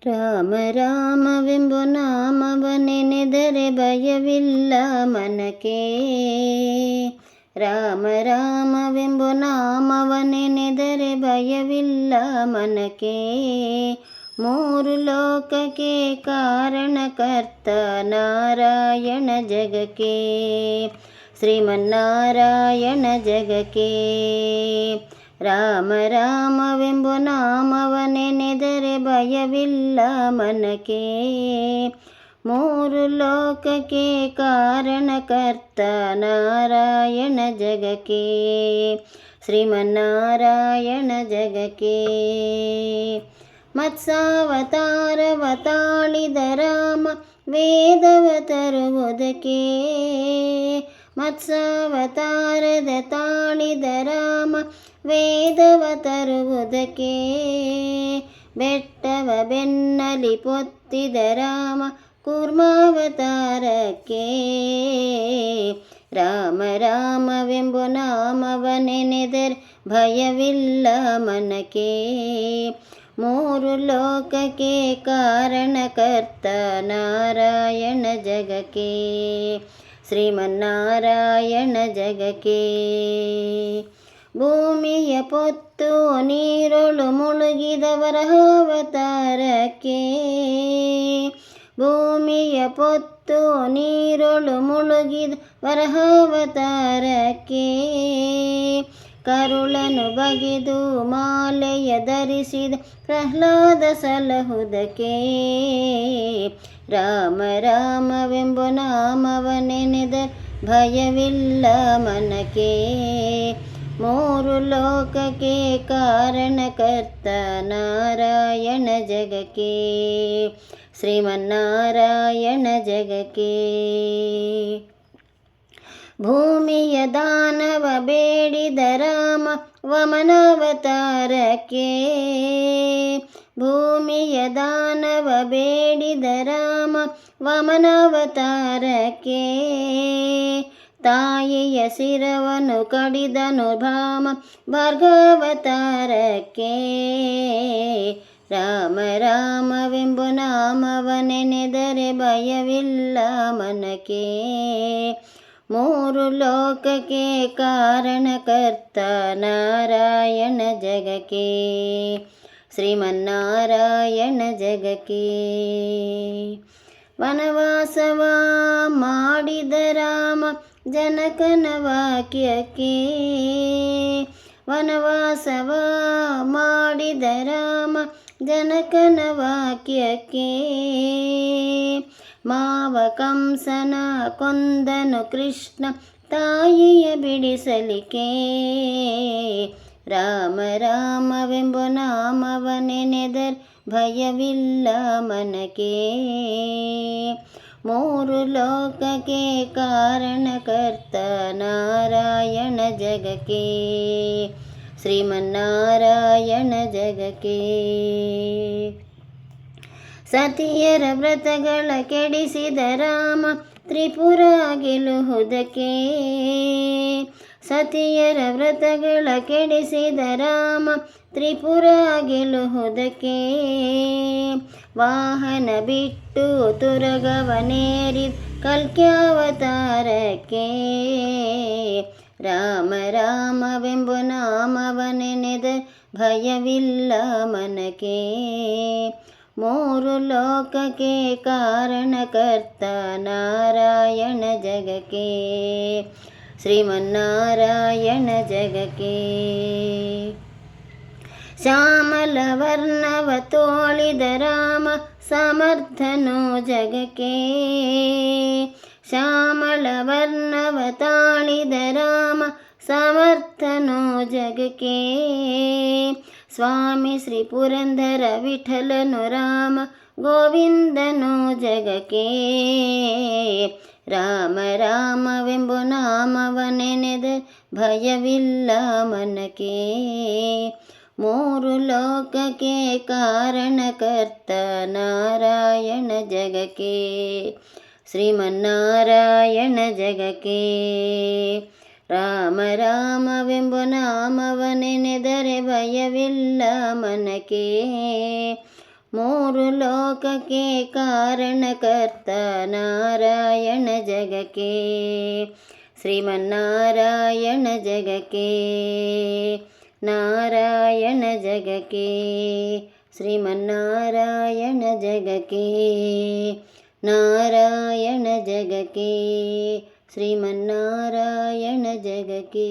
ರಾಮ ರಾಮವೆಂಬು ನಾಮವನೆನೆದರೆ ಭಯವಿಲ್ಲ ಮನಕ್ಕೆ. ರಾಮ ರಾಮವೆಂಬು ನಾಮವನೆನೆದರೆ ಭಯವಿಲ್ಲ ಮನಕ್ಕೆ. ಮೂರು ಲೋಕಕ್ಕೆ ಕಾರಣಕರ್ತ ನಾರಾಯಣ ಜಗಕ್ಕೆ. ಶ್ರೀಮನ್ನಾರಾಯಣ ಜಗಕ್ಕೆ. ರಾಮ ರಾಮವೆಂಬು ನಾಮವನೆನೆದರೆ ಭಯವಿಲ್ಲ ಮನಕ್ಕೆ. ಮೂರು ಲೋಕಕ್ಕೆ ಕಾರಣಕರ್ತ ನಾರಾಯಣ ಜಗಕ್ಕೆ. ಶ್ರೀಮನ್ನಾರಾಯಣ ಜಗಕ್ಕೆ. ಮತ್ಸಾವತಾರವ ತಾಳಿದ ರಾಮ ವೇದವ ತರುವುದಕ್ಕೆ. ಮತ್ಸಾವತಾರದ ತಾಳಿದ ರಾಮ ವೇದವ ತರುವುದಕ್ಕೆ. ಬೆಟ್ಟವ ಬೆನ್ನಲಿ ಪೊತ್ತಿದ ರಾಮ ಕೂರ್ಮಾವತಾರಕ್ಕೆ. ರಾಮ ರಾಮವೆಂಬು ನಾಮವನೆನೆದರೆ ಭಯವಿಲ್ಲ ಮನಕ್ಕೆ. ಮೂರು ಲೋಕಕ್ಕೆ ಕಾರಣಕರ್ತ ನಾರಾಯಣ ಜಗಕ್ಕೆ. ಶ್ರೀಮನ್ನಾರಾಯಣ ಜಗಕ್ಕೆ. ಭೂಮಿಯ ಪೊತ್ತು ನೀರೊಳು ಮುಳುಗಿದ ವರಹಾವತಾರಕ್ಕೆ. ಭೂಮಿಯ ಪೊತ್ತು ನೀರೊಳು ಮುಳುಗಿದ ವರಹಾವತಾರಕ್ಕೆ. ಕರುಳನು ಬಗೆದು ಮಾಲೆಯ ಧರಿಸಿದ ಪ್ರಹ್ಲಾದ ಸಲಹುದಕ್ಕೆ. ರಾಮ ರಾಮವೆಂಬು ನಾಮವನೆನೆದರೆ ಭಯವಿಲ್ಲ ಮನಕ್ಕೆ. ಮೂರು ಲೋಕಕ್ಕೆ ಕಾರಣಕರ್ತ ನಾರಾಯಣ ಜಗಕ್ಕೆ. ಶ್ರೀಮನ್ನಾರಾಯಣ ಜಗಕ್ಕೆ. ಭೂಮಿಯ ದಾನವ ಬೇಡಿದ ರಾಮ ವಮನಾವತಾರಕ್ಕೆ. ಭೂಮಿಯ ದಾನವ ಬೇಡಿದ ರಾಮ ವಮನಾವತಾರಕ್ಕೆ. ತಾಯಿಯ ಶಿರವನ್ನು ಕಡಿದನು ಭಾಮ ಭಾರ್ಗವತಾರಕ್ಕೆ. ರಾಮ ರಾಮವೆಂಬು ನಾಮವನೆನೆದರೆ ಭಯವಿಲ್ಲ ಮನಕ್ಕೆ. ಮೂರು ಲೋಕಕ್ಕೆ ಕಾರಣಕರ್ತ ನಾರಾಯಣ ಜಗಕ್ಕೆ. ಶ್ರೀಮನ್ನಾರಾಯಣ ಜಗಕ್ಕೆ. ವನವಾಸವ ಮಾಡಿದ ರಾಮ ಜನಕನ ವಾಕ್ಯಕ್ಕೆ. ವನವಾಸವ ಮಾಡಿದ ರಾಮ ಜನಕನ ವಾಕ್ಯಕ್ಕೆ. ಮಾವ ಕಂಸನ ಕೊಂದನು ಕೃಷ್ಣ ತಾಯಿಯ ಬಿಡಿಸಲಿಕ್ಕೆ. ರಾಮ ರಾಮವೆಂಬು ನಾಮವನೆನೆದರೆ ಭಯವಿಲ್ಲ ಮನಕ್ಕೆ. ಮೂರು ಲೋಕಕ್ಕೆ ಕಾರಣಕರ್ತ ನಾರಾಯಣ ಜಗಕ್ಕೆ. ಶ್ರೀಮನ್ನಾರಾಯಣ ಜಗಕ್ಕೆ. ಸತಿಯರ ವ್ರತಗಳ ಕೆಡಿಸಿದ ರಾಮ ತ್ರಿಪುರ ಗೆಲ್ಲುವುದಕ್ಕೆ. ಸತಿಯರ ವ್ರತಗಳ ಕೆಡಿಸಿದ ರಾಮ ತ್ರಿಪುರ ಗೆಲ್ಲುವುದಕ್ಕೆ. ವಾಹನ ಬಿಟ್ಟು ತುರಗವನೇರಿದ ಕಲ್ಕ್ಯಾವತಾರಕ್ಕೆ. ರಾಮ ರಾಮವೆಂಬು ನಾಮವನೆನೆದರೆ ಭಯವಿಲ್ಲ ಮನಕ್ಕೆ. ಮೂರು ಲೋಕಕ್ಕೆ ಕಾರಣಕರ್ತ ನಾರಾಯಣ ಜಗಕ್ಕೆ. ಶ್ರೀಮನ್ನಾರಾಯಣ ಜಗಕ್ಕೆ. ಶ್ಯಾಮಲ ವರ್ಣವ ತೋಳಿದ ರಾಮ ಸಮರ್ಥನೋ ಜಗಕ್ಕೆ. ಶ್ಯಾಮಲ ವರ್ಣವ ತಾಳಿದ ರಾಮ ಸಮರ್ಥನೋ ಜಗಕ್ಕೆ. ಸ್ವಾಮಿ ಶ್ರೀ ಪುರಂದರ ವಿಠಲನು ರಾಮ ಗೋವಿಂದನೋ ಜಗಕ್ಕೆ. ರಾಮ ರಾಮವೆಂಬು ನಾಮವನೆನೆದರೆ ಭಯವಿಲ್ಲ ಮನಕ್ಕೆ. ಮೂರು ಲೋಕಕ್ಕೆ ಕಾರಣಕರ್ತ ನಾರಾಯಣ ಜಗಕ್ಕೆ. ಶ್ರೀಮನ್ನಾರಾಯಣ ಜಗಕ್ಕೆ. ರಾಮ ರಾಮವೆಂಬ ನಾಮವನೆನೆದರೆ ಭಯವಿಲ್ಲ ಮನಕ್ಕೆ. ಮೂರು ಲೋಕಕ್ಕೆ ಕಾರಣಕರ್ತ ನಾರಾಯಣ ಜಗಕ್ಕೆ, ಶ್ರೀಮನ್ನಾರಾಯಣ ಜಗಕ್ಕೆ, ನಾರಾಯಣ ಜಗಕ್ಕೆ, ಶ್ರೀಮನ್ನಾರಾಯಣ ಜಗಕ್ಕೆ, ನಾರಾಯಣ ಜಗಕ್ಕೆ, ಶ್ರೀಮನ್ನಾರಾಯಣ ಜಗಕ್ಕೆ.